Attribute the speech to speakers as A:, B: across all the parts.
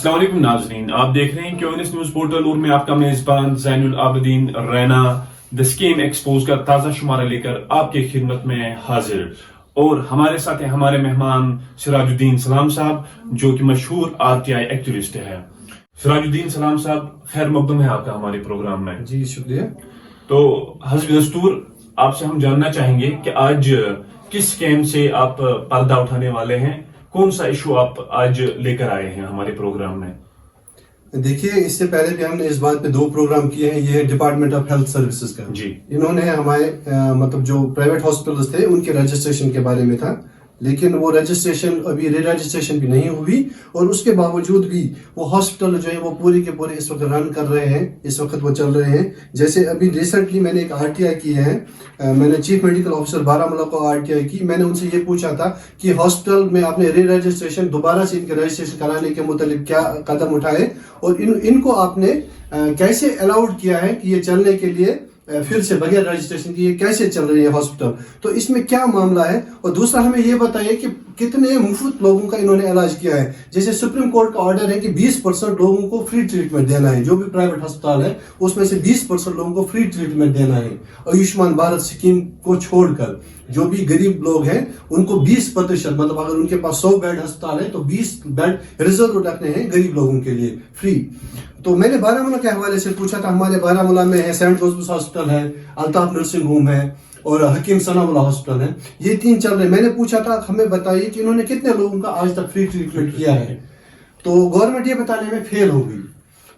A: अस्सलाम वालेकुम नाज़रीन, आप देख रहे हैं क्योनिस न्यूज़ पोर्टल और मैं आपका मेज़बान Zainul Abidin Raina the scheme expose का ताज़ा शुमारा लेकर आपके खिदमत में हाजिर। और हमारे साथ हैं हमारे मेहमान सिराजुद्दीन सलाम साहब, जो कि मशहूर आरटीआई एक्टिविस्ट है। सिराजुद्दीन सलाम साहब, खैर मकदम है आपका हमारे प्रोग्राम में।
B: जी शुक्रिया।
A: तो हस्ब दस्तूर आपसे हम जानना चाहेंगे कि आज किस स्कीम से आप पर्दा उठाने वाले हैं, कौन सा इशू आप आज लेकर आए हैं हमारे प्रोग्राम में?
B: देखिए, इससे पहले भी हमने इस बात पे 2 प्रोग्राम किए हैं। ये है डिपार्टमेंट ऑफ हेल्थ सर्विसेज का।
A: जी।
B: इन्होंने हमारे मतलब जो प्राइवेट हॉस्पिटल्स थे उनके रजिस्ट्रेशन के बारे में था, लेकिन वो रजिस्ट्रेशन अभी री रजिस्ट्रेशन भी नहीं हुई और उसके बावजूद भी वो हॉस्पिटल जो है वो पूरे के पूरे इस वक्त रन कर रहे हैं, इस वक्त वो चल रहे हैं। जैसे अभी रिसेंटली मैंने एक आरटीआई की है, मैंने चीफ मेडिकल ऑफिसर बारामूला को आरटीआई की। मैंने उनसे ये पूछा था कि हॉस्पिटल में आपने री रजिस्ट्रेशन दोबारा से इनके रजिस्ट्रेशन कराने के मुतालिक क्या कदम उठाए और इनको आपने कैसे अलाउड किया है कि ये चलने के लिए फिर से बगैर रजिस्ट्रेशन की ये कैसे चल रही है हॉस्पिटल, तो इसमें क्या मामला है। और दूसरा हमें ये बताइए कि कितने मुफ्त लोगों का इन्होंने इलाज किया है। जैसे सुप्रीम कोर्ट का ऑर्डर है कि 20% लोगों को फ्री ट्रीटमेंट देना है, जो भी प्राइवेट अस्पताल है उसमें से 20% लोगों को फ्री ट्रीटमेंट देना है। आयुष्मान भारत स्कीम को छोड़कर जो भी गरीब लोग हैं उनको 20%, मतलब अगर उनके पास 100 बेड अस्पताल है तो 20 बेड रिजर्व रखने हैं गरीब लोगों के लिए फ्री। तो मैंने बारामूला के हवाले से पूछा था, हमारे बारामूला में है सेंट जोसेफ हॉस्पिटल है, अल्ताफ नर्सिंग होम है और हकीम सनाउल्लाह हॉस्पिटल है, ये 3 चल रहे। मैंने पूछा था हमें बताइए कि इन्होंने कितने लोगों का आज तक फ्री ट्रीटमेंट किया है, तो गवर्नमेंट ये बताने में फेल हो गई।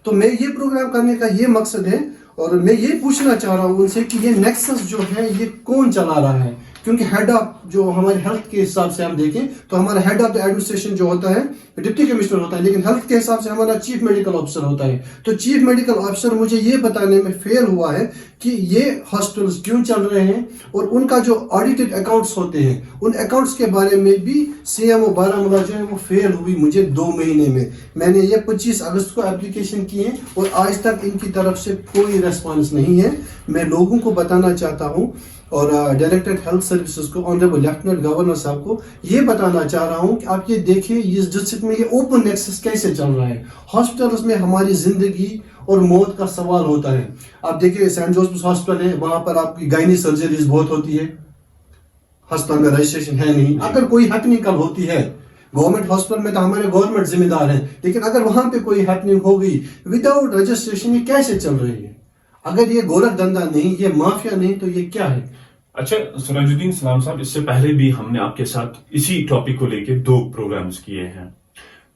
B: तो मैं ये प्रोग्राम करने का ये मकसद है और मैं ये पूछना चाह रहा हूँ उनसे कि ये नेक्सस जो है ये कौन चला रहा है, क्योंकि हेड ऑफ जो हमारे हेल्थ के हिसाब से हम देखें तो हमारा हेड ऑफ द एडमिनिस्ट्रेशन जो होता है डिप्टी कमिश्नर होता है, लेकिन हेल्थ के हिसाब से हमारा चीफ मेडिकल ऑफिसर होता है। तो चीफ मेडिकल ऑफिसर मुझे ये बताने में फेल हुआ है कि ये हॉस्पिटल्स क्यों चल रहे हैं और उनका जो ऑडिटेड अकाउंट्स होते हैं उन अकाउंट्स के बारे में भी सीएमओ बारामूला जो है वो फेल हुई मुझे 2 महीने में। मैंने ये 25 अगस्त को एप्लीकेशन की है और आज तक इनकी तरफ से कोई रेस्पॉन्स नहीं है। मैं लोगों को बताना चाहता हूँ और डायरेक्टर हेल्थ सर्विसेज को, ऑनरेबल लेफ्टिनेंट गवर्नर साहब को ये बताना चाह रहा हूँ कि आप ये देखिए इस डिस्ट्रिक्ट में ये ओपन नेक्सस कैसे चल रहा है। हॉस्पिटल्स में हमारी जिंदगी और मौत का सवाल होता है। आप देखिए सेंट जोसेफ हॉस्पिटल है, वहां पर आपकी गायनी सर्जरीज बहुत होती है, हॉस्पिटल में रजिस्ट्रेशन है नहीं। अगर कोई हैपनिंग होती है गवर्नमेंट हॉस्पिटल में तो हमारे गवर्नमेंट जिम्मेदार है, लेकिन अगर वहां पे कोई हैपनिंग हो गई विदाउट रजिस्ट्रेशन ये कैसे चल रही है? अगर ये गोरख धंधा नहीं, ये माफिया नहीं, तो ये क्या है?
A: अच्छा सिराजुद्दीन सलाम साहब, इससे पहले भी हमने आपके साथ इसी टॉपिक को लेके 2 प्रोग्राम्स किए हैं,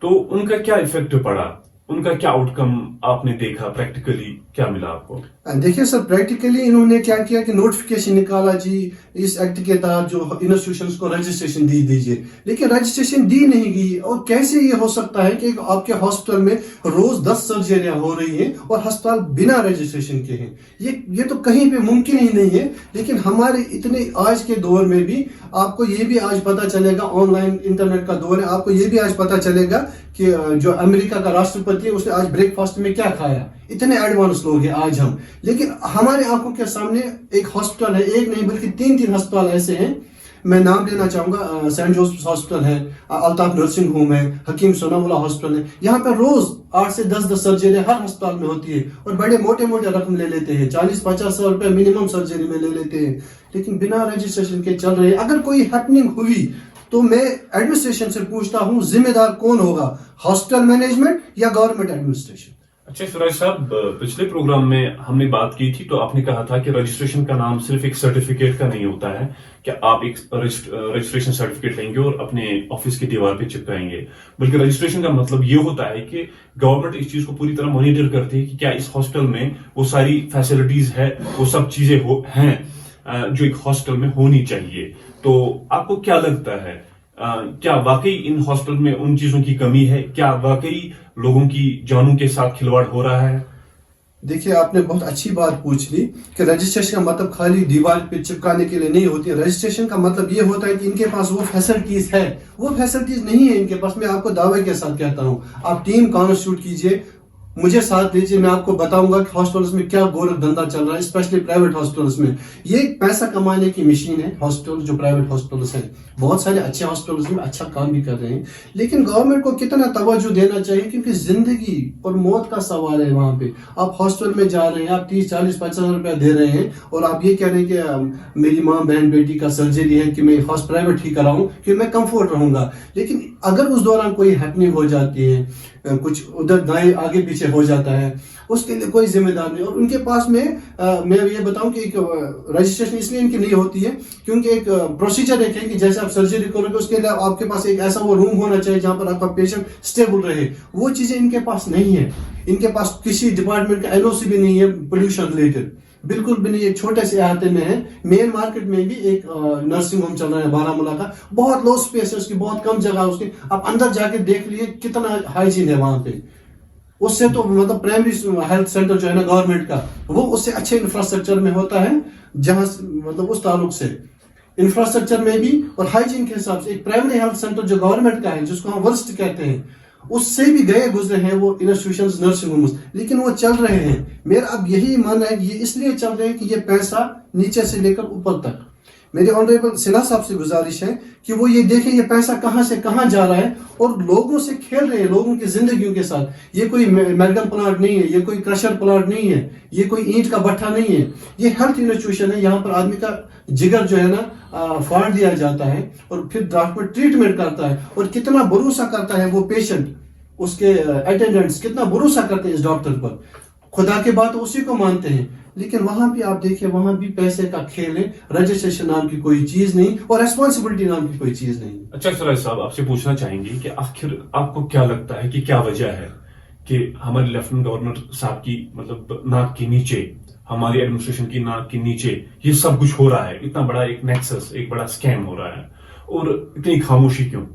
A: तो उनका क्या इफेक्ट पड़ा, उनका क्या आउटकम आपने देखा, प्रैक्टिकली क्या मिला आपको?
B: देखिए सर, प्रैक्टिकली इन्होंने क्या किया कि नोटिफिकेशन निकाला जी इस एक्ट के तहत जो इंस्टीट्यूशंस को रजिस्ट्रेशन दीजिए, लेकिन रजिस्ट्रेशन दी नहीं गई। और कैसे ये हो सकता है कि आपके हॉस्पिटल में रोज 10 सर्जरियां हो रही हैं और अस्पताल बिना रजिस्ट्रेशन के हैं? ये तो कहीं पे मुमकिन ही नहीं है। लेकिन हमारे इतने आज के दौर में भी आपको ये भी आज पता चलेगा, ऑनलाइन इंटरनेट का दौर है, आपको ये भी आज पता चलेगा कि जो अमेरिका का राष्ट्रपति है उसने आज ब्रेकफास्ट में क्या खाया। इतने एडवांस लोग हैं आज हम, लेकिन हमारे आंखों के सामने एक हॉस्पिटल है, एक नहीं बल्कि 3 अस्पताल ऐसे हैं। मैं नाम लेना चाहूंगा, सेंट जोसेफ हॉस्पिटल है, अल्ताफ नर्सिंग होम है, हकीम सनाउल्लाह हॉस्पिटल है। यहाँ पे रोज 8 से 10 सर्जरी हर अस्पताल में होती है और बड़े मोटे मोटे रकम ले लेते हैं, 40-50 रुपए मिनिमम सर्जरी में ले लेते हैं, लेकिन बिना रजिस्ट्रेशन के चल रहे हैं। अगर कोई हैपनिंग हुई तो मैं एडमिनिस्ट्रेशन से पूछता हूँ जिम्मेदार कौन होगा, हॉस्पिटल मैनेजमेंट या गवर्नमेंट एडमिनिस्ट्रेशन?
A: अच्छा सिराज साहब, पिछले प्रोग्राम में हमने बात की थी तो आपने कहा था कि रजिस्ट्रेशन का नाम सिर्फ एक सर्टिफिकेट का नहीं होता है कि आप एक रजिस्ट्रेशन सर्टिफिकेट लेंगे और अपने ऑफिस की दीवार पे चिपकाएंगे, बल्कि रजिस्ट्रेशन का मतलब ये होता है कि गवर्नमेंट इस चीज को पूरी तरह मॉनिटर करती है कि क्या इस हॉस्पिटल में वो सारी फैसिलिटीज है, वो सब चीजें हैं जो एक हॉस्पिटल में होनी चाहिए। तो आपको क्या लगता है, क्या वाकई इन हॉस्पिटल में उन चीजों की कमी है? क्या वाकई लोगों की जानों के साथ खिलवाड़ हो रहा है?
B: देखिए, आपने बहुत अच्छी बात पूछ ली कि रजिस्ट्रेशन का मतलब खाली दीवार पे चिपकाने के लिए नहीं होती है। रजिस्ट्रेशन का मतलब ये होता है कि इनके पास वो फैसिलिटीज है, वो फैसिलिटीज नहीं है इनके पास। मैं आपको दावे के साथ कहता हूँ, आप टीम कॉन्स्टिट्यूट कीजिए, मुझे साथ लीजिए, मैं आपको बताऊंगा कि हॉस्पिटल्स में क्या गोरख धंधा चल रहा है, स्पेशली प्राइवेट हॉस्पिटल्स में। ये एक पैसा कमाने की मशीन है। हॉस्पिटल जो प्राइवेट हॉस्पिटल्स हैं, बहुत सारे अच्छे हॉस्पिटल्स में अच्छा काम भी कर रहे हैं, लेकिन गवर्नमेंट को कितना तवज्जो देना चाहिए, क्योंकि जिंदगी और मौत का सवाल है वहां पे। आप हॉस्पिटल में जा रहे हैं, आप 30, 40, 50 रुपया दे रहे हैं, और आप ये कह रहे हैं कि मेरी माँ बहन बेटी का सर्जरी है कि मैं प्राइवेट ही कराऊं कि मैं कंफर्ट रहूंगा। लेकिन अगर उस दौरान कोई हैपनिंग हो जाती है, कुछ उधर दाएं आगे पीछे हो जाता है, उसके लिए कोई जिम्मेदार नहीं। और उनके पास में मैं ये बताऊं कि एक रजिस्ट्रेशन इसलिए इनकी नहीं होती है क्योंकि एक प्रोसीजर है कि जैसे आप सर्जरी करोगे उसके लिए आपके पास एक ऐसा वो रूम होना चाहिए जहां पर आपका पेशेंट स्टेबल रहे। वो चीजें इनके पास नहीं है। इनके पास किसी डिपार्टमेंट का एनओसी भी नहीं है पोल्यूशन रिलेटेड, बिल्कुल भी नहीं। एक छोटे से इलाके में है, मेन मार्केट में भी एक नर्सिंग होम चल रहा है बारामूला का, बहुत लो स्पेस है उसकी, बहुत कम जगह है उसकी। आप अंदर जाके देख लिए कितना हाइजीन है वहां पे। उससे तो मतलब प्राइमरी हेल्थ सेंटर जो है ना गवर्नमेंट का, वो उससे अच्छे इंफ्रास्ट्रक्चर में होता है, जहां मतलब उस ताल्लुक से इंफ्रास्ट्रक्चर में भी और हाइजीन के हिसाब से एक प्राइमरी हेल्थ सेंटर जो गवर्नमेंट का है, जिसको हम वर्स्ट कहते हैं, उससे भी गए गुजरे हैं वो इंस्टीट्यूशंस, नर्सिंग होम्स, लेकिन वो चल रहे हैं। मेरा अब यही मानना है कि ये इसलिए चल रहे हैं कि ये पैसा नीचे से लेकर ऊपर तक। मेरे ऑनरेबल सिन्हा साहब से गुजारिश है कि वो ये देखें ये पैसा कहां से कहां जा रहा है, और लोगों से खेल रहे हैं, लोगों की जिंदगियों के साथ। ये कोई मैगम प्लांट नहीं है, ये कोई क्रशर प्लांट नहीं है, ये कोई ईंट का भट्ठा नहीं है, ये हेल्थ इंस्टीट्यूशन है। यहाँ पर आदमी का जिगर जो है ना फाड़ दिया जाता है, और फिर डॉक्टर ट्रीटमेंट करता है, और कितना भरोसा करता है वो पेशेंट, उसके अटेंडेंट्स कितना भरोसा करते हैं इस डॉक्टर पर, खुदा के बाद उसी को मानते हैं। लेकिन वहां भी आप देखिए, वहां भी पैसे का खेल है, रजिस्ट्रेशन नाम की कोई चीज नहीं, और रेस्पॉन्सिबिलिटी नाम की कोई चीज नहीं।
A: अच्छा सराज साहब, आपसे पूछना चाहेंगे कि आखिर आपको क्या लगता है कि क्या वजह है कि हमारे लेफ्टिनेंट गवर्नर साहब की मतलब नाक के नीचे, हमारी एडमिनिस्ट्रेशन की नाक के नीचे ये सब कुछ हो रहा है, इतना बड़ा एक नेक्सस, एक बड़ा स्कैम हो रहा है, और इतनी खामोशी क्यों?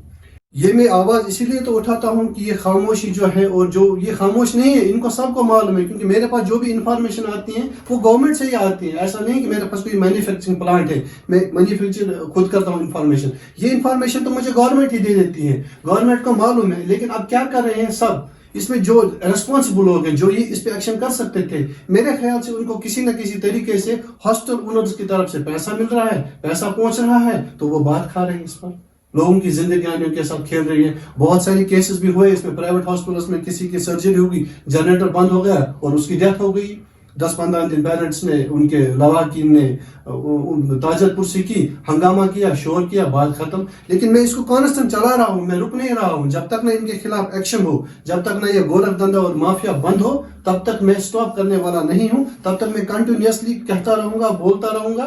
B: ये मैं आवाज इसीलिए तो उठाता हूँ कि ये खामोशी जो है, और जो ये खामोश नहीं है, इनको सबको मालूम है, क्योंकि मेरे पास जो भी इंफॉर्मेशन आती है वो गवर्नमेंट से ही आती है। ऐसा नहीं कि मेरे पास कोई मैन्युफैक्चरिंग प्लांट है, मैं मैन्युफैक्चर खुद करता हूँ इंफॉर्मेशन। ये इंफॉर्मेशन तो मुझे गवर्नमेंट ही दे देती है, गवर्नमेंट को मालूम है। लेकिन अब क्या कर रहे हैं सब, इसमें जो रेस्पॉन्सिबल लोग हैं, जो ये इस पे एक्शन कर सकते थे, मेरे ख्याल से उनको किसी न किसी तरीके से हॉस्पिटल ओनर्स की तरफ से पैसा मिल रहा है, पैसा पहुंच रहा है, तो वो बात खा रहे हैं इस पर, लोगों की जिंदगी के साथ खेल रही है। बहुत सारे केसेस भी हुए इसमें, प्राइवेट हॉस्पिटल्स में किसी की सर्जरी होगी, जनरेटर बंद हो गया और उसकी डेथ हो गई। 10-15 दिन पेरेंट्स ने, उनके लवाकिन ने ताजत पुरसी की, हंगामा किया, शोर किया, बात खत्म। लेकिन मैं इसको कांस्टेंट चला रहा हूँ, मैं रुक नहीं रहा हूँ। जब तक ना इनके खिलाफ एक्शन हो, जब तक ना ये गोरख धंधा और माफिया बंद हो, तब तक मैं स्टॉप करने वाला नहीं हूँ। तब तक मैं कंटिन्यूअसली कहता रहूंगा, बोलता रहूंगा,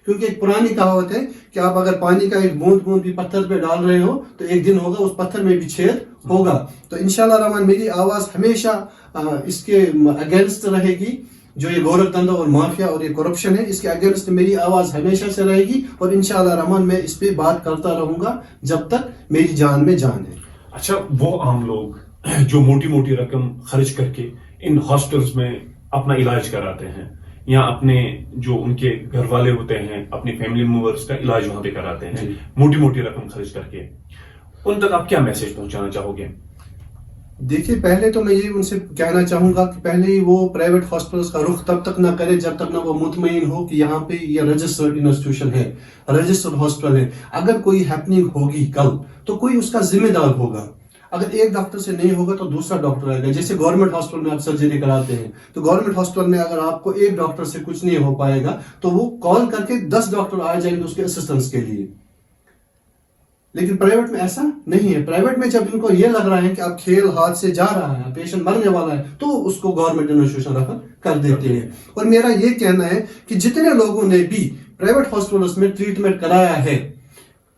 B: क्योंकि एक पुरानी कहावत है कि आप अगर पानी का एक बूंद बूंद भी पत्थर पे डाल रहे हो तो एक दिन होगा उस पत्थर में भी छेद होगा। तो इंशाल्लाह रहमान मेरी आवाज हमेशा इसके अगेंस्ट रहेगी। जो ये गोरख धंधा और माफिया और ये करप्शन है, इसके अगेंस्ट मेरी आवाज हमेशा से रहेगी, और इंशाल्लाह रहमान मैं इस पे बात करता रहूंगा जब तक मेरी जान में जान है।
A: अच्छा, वो आम लोग जो मोटी मोटी रकम खर्च करके इन हॉस्पिटल्स में अपना इलाज कराते हैं, या अपने जो उनके घर वाले होते हैं, अपने फैमिली मेंबर्स का इलाज वहां पे कराते हैं मोटी मोटी रकम खर्च करके, उन तक आप क्या मैसेज पहुंचाना चाहोगे?
B: देखिए, पहले तो मैं ये उनसे कहना चाहूंगा कि पहले ही वो प्राइवेट हॉस्पिटल्स का रुख तब तक ना करे जब तक ना वो मुतमईन हो कि यहाँ पे ये रजिस्टर्ड इंस्टीट्यूशन है, रजिस्टर्ड हॉस्पिटल है। अगर कोई हैपनिंग होगी कल, तो कोई उसका जिम्मेदार होगा। अगर एक डॉक्टर से नहीं होगा तो दूसरा डॉक्टर आएगा। जैसे गवर्नमेंट हॉस्पिटल में आप सर्जरी कराते हैं, तो गवर्नमेंट हॉस्पिटल में अगर आपको एक डॉक्टर से कुछ नहीं हो पाएगा तो वो कॉल करके 10 डॉक्टर आ जाएंगे उसके असिस्टेंस के लिए। लेकिन प्राइवेट में ऐसा नहीं है। प्राइवेट में जब इनको ये लग रहा है कि अब खेल हाथ से जा रहा है, पेशेंट मरने वाला है, तो उसको गवर्नमेंट इंस्टीट्यूशन रेफर कर देते हैं। और मेरा ये कहना है कि जितने लोगों ने भी प्राइवेट हॉस्पिटल्स में ट्रीटमेंट कराया है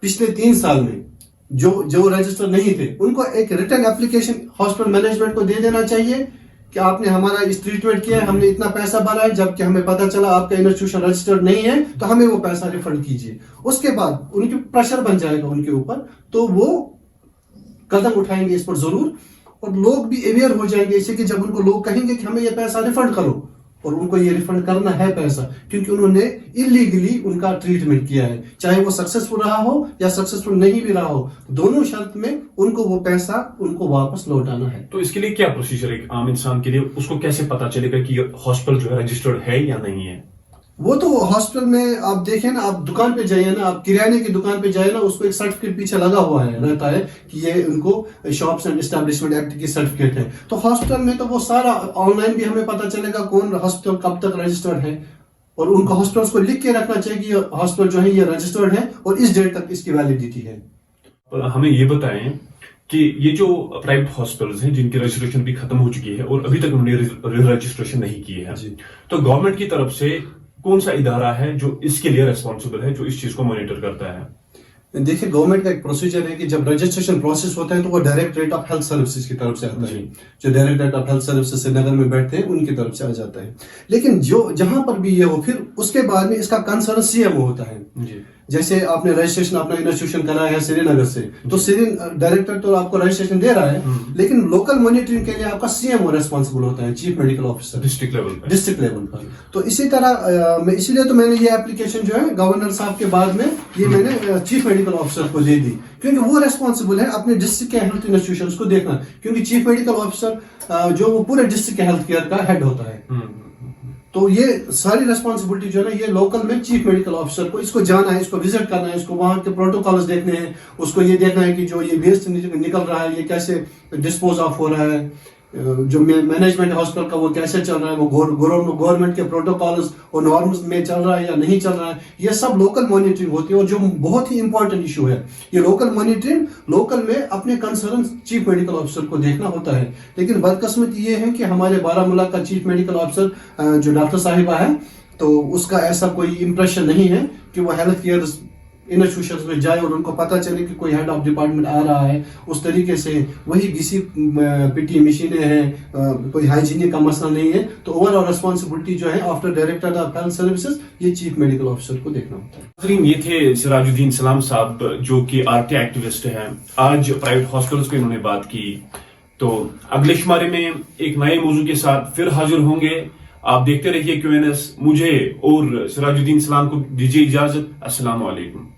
B: पिछले 3 साल में, जो रजिस्टर नहीं थे, उनको एक रिटन एप्लीकेशन हॉस्पिटल मैनेजमेंट को दे देना चाहिए कि आपने हमारा इस ट्रीटमेंट किया है, हमने इतना पैसा भरा है, जबकि हमें पता चला आपका इंस्टीट्यूशन रजिस्टर्ड नहीं है, तो हमें वो पैसा रिफंड कीजिए। उसके बाद उनके प्रेशर बन जाएगा उनके ऊपर, तो वो कदम उठाएंगे इस पर जरूर, और लोग भी अवेयर हो जाएंगे इससे कि जब उनको लोग कहेंगे कि हमें ये पैसा रिफंड करो, اور ان کو یہ ریفنڈ کرنا ہے پیسہ, کیونکہ انہوں نے انلیگلی ان کا ٹریٹمنٹ کیا ہے, چاہے وہ سکسیسفل رہا ہو یا سکسیسفل نہیں بھی رہا ہو, دونوں شرط میں ان کو وہ پیسہ ان کو واپس لوٹانا ہے.
A: تو اس کے لیے کیا پروسیجر ہے ایک عام انسان کے لیے, اس کو کیسے پتا چلے گا کہ یہ ہاسپٹل جو ہے رجسٹرڈ ہے یا نہیں ہے؟
B: وہ تو ہاسپٹل میں آپ دیکھیں نا, آپ دکان پہ جائیے نا, آپ کرانے کی دکان پہ جائے نا, اس کو ایک سرٹیفکیٹ پیچھے لگا ہوا ہے رہتا ہے کہ یہ ان کو شاپس اینڈ اسٹیبلشمنٹ ایکٹ کی سرٹیفکیٹ ہے. تو ہاسپٹل میں تو وہ سارا آن لائن بھی ہمیں پتا چلے گا کون ہاسپٹل کب تک رجسٹرڈ ہے, اور ان کو ہاسپٹلس کو لکھ کے رکھنا چاہیے کہ یہ ہاسپٹل جو ہے یہ رجسٹرڈ ہے اور اس ڈیٹ تک اس کی ویلیڈیٹی ہے.
A: ہمیں یہ بتائیں کہ یہ جو پرائیویٹ ہاسپٹلز ہیں جن کی رجسٹریشن بھی ختم ہو چکی ہے اور ابھی تک انہوں نے رجسٹریشن نہیں کی ہے, تو گورنمنٹ کی طرف سے کون سا ادارہ ہے جو اس کے لیے ریسپانسبل ہے, جو اس چیز کو مانیٹر کرتا ہے؟
B: دیکھیں گورنمنٹ کا ایک پروسیجر ہے کہ جب رجسٹریشن پروسیس ہوتا ہے تو وہ ڈائریکٹریٹ آف ہیلتھ سروسز کی طرف سے آتا ہے, جو ڈائریکٹریٹ آف ہیلتھ سروسز سری نگر میں بیٹھتے ہیں ان کی طرف سے آ جاتا ہے. لیکن جو جہاں پر بھی یہ ہو, پھر اس کے بعد میں اس کا کنسرن سی ایم او ہوتا ہے. جیسے آپ نے رجسٹریشن اپنا انسٹیٹیوشن کرایا ہے سری نگر سے, تو ڈائریکٹر تو آپ کو رجسٹریشن دے رہا ہے, لیکن لوکل مانیٹرنگ کے لیے آپ کا سی ایم او ریسپانسبل ہوتا ہے, chief medical officer district level پر. تو اسی طرح اسی لیے تو میں نے یہ اپلیکیشن جو ہے گورنر صاحب کے بعد میں یہ میں نے چیف میڈیکل آفیسر کو دے دی, کیونکہ وہ ریسپانسبل ہے اپنے ڈسٹرکٹ کے ہیلتھ انسٹیٹیوشنس کو دیکھنا, کیونکہ چیف میڈیکل آفیسر جو وہ پورے ڈسٹرکٹ کے ہیلتھ کیئر کا ہیڈ ہوتا ہے. تو یہ ساری ریسپانسبلٹی جو ہے نا یہ لوکل میں چیف میڈیکل آفیسر کو, اس کو جانا ہے, اس کو وزٹ کرنا ہے, اس کو وہاں کے پروٹوکالز دیکھنے ہیں, اس کو یہ دیکھنا ہے کہ جو یہ ویسٹ نکل رہا ہے یہ کیسے ڈسپوز آف ہو رہا ہے, جو مینجمنٹ ہاسپٹل کا وہ کیسے چل رہا ہے, وہ گورنمنٹ کے پروٹوکالز اور نارمز میں چل رہا ہے یا نہیں چل رہا ہے. یہ سب لوکل مانیٹرنگ ہوتی ہے, اور جو بہت ہی امپورٹنٹ ایشو ہے یہ لوکل مانیٹرنگ, لوکل میں اپنے کنسرن چیف میڈیکل آفیسر کو دیکھنا ہوتا ہے. لیکن بدقسمتی یہ ہے کہ ہمارے بارہمولہ کا چیف میڈیکل آفیسر جو ڈاکٹر صاحبہ ہے, تو اس کا ایسا کوئی امپریشن نہیں ہے کہ وہ ہیلتھ کیئر انسٹیٹیوشنز میں جائے اور ان کو پتہ چلے کہ کوئی ہیڈ آف ڈپارٹمنٹ آ رہا ہے. اس طریقے سے وہی گھسی پٹی مشینیں ہیں, کوئی ہائیجینک کا مسئلہ نہیں ہے. تو اوور آل ریسپانسبلٹی جو ہے after director of health services یہ چیف میڈیکل آفیسر کو دیکھنا ہوتا ہے.
A: ناظرین, یہ تھے سراج الدین سلام صاحب جو کہ آر ٹی ایکٹیوسٹ ہیں. آج پرائیویٹ ہاسپٹلس پہ انہوں نے بات کی. تو اگلے شمارے میں ایک نئے موضوع کے ساتھ پھر حاضر ہوں گے. آپ دیکھتے رہیے QNS. مجھے اور سراج الدین سلام کو دیجیے اجازت. السلام علیکم.